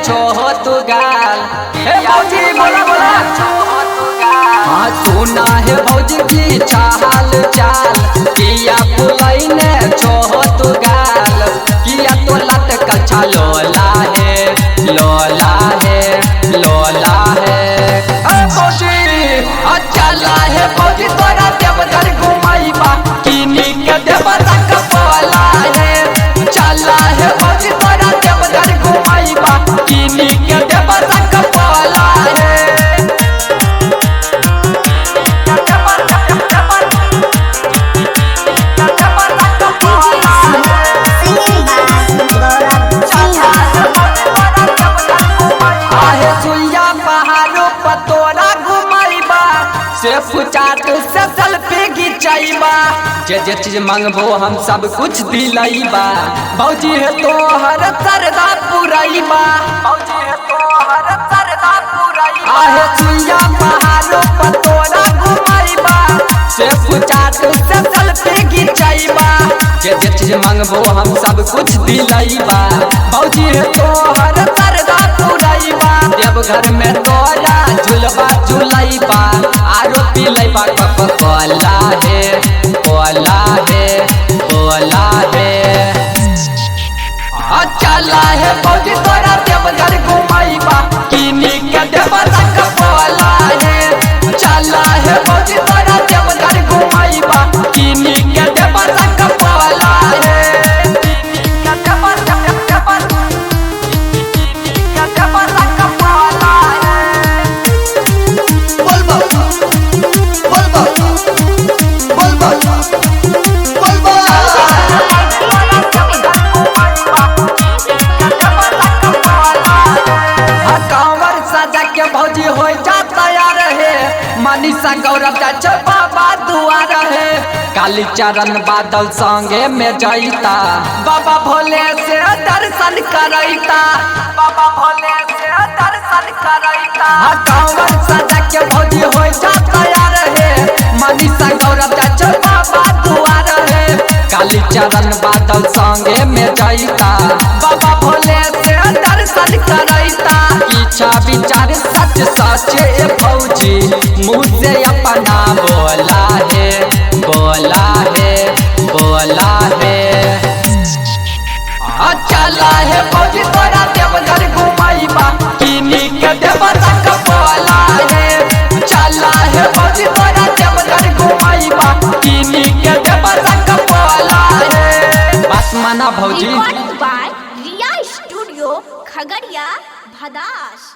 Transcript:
छोहो तू गाल। हे भौजी बोला बोला हाँ सुना है भौजी की चाल चाल किया फुलैने छोहो तू गाल किया तो लटकल छा लोला है लोला है लोला है। भौजी चला है भौजी तोरा देवघर घुमाइबा किनी के देवता का बोला है। चला है भौजी तोरा देवघर घुमाइबा किनी के देवता का बोला है। सेफ चाट से सेल्फी घिंचाइबा जे जे चीज मांगबो हम सब कुछ दिलाइबा। भौजी है तो हर सरदा पुराइबा भौजी है तो हर सरदा पुराइबा। आहे सुइया पहाड़ों पर तोरा घुमाइबा सेफ चाट से सेल्फी घिंचाइबा जे जे चीज मांगबो हम सब कुछ दिलाइबा। भौजी है तो हर सरदा पुराइबा देवघर में तोरा झुलबा झुलाइबा आरो पिलैबा कोला है कोला है कोला है। चला है भौजी तोरा देवघर घुमाइबा किनी के देवता का बोला है। चला है भौजी तोरा देवघर घुमाइबा किनी के देवता का बोला है। भौजी हो जा तैयार है मनीषा गौरव जा बाबा दुआर है काली चरण बादल संगे में जैता बाबा भोले से दर्शन करैता बाबा भोले से दर्शन करैता। कांवर सजा के भौजी हो जा तैयार है मनीषा गौरव जा बाबा दुआर है काली चरण बादल संगे में जैता बाबा भोले से दर्शन करैता। इच्छा विचार सच सच भौजी मुँह से अपना बोला है बोला है बोला है। चला है भौजी तोरा देवघर घुमाइबा किनी के देवता का बोला है। चला है भौजी तोरा देवघर घुमाइबा किनी के देवता का बोला है। बस माना भौजी। Recording by Riya studio Khagaria Bhadas.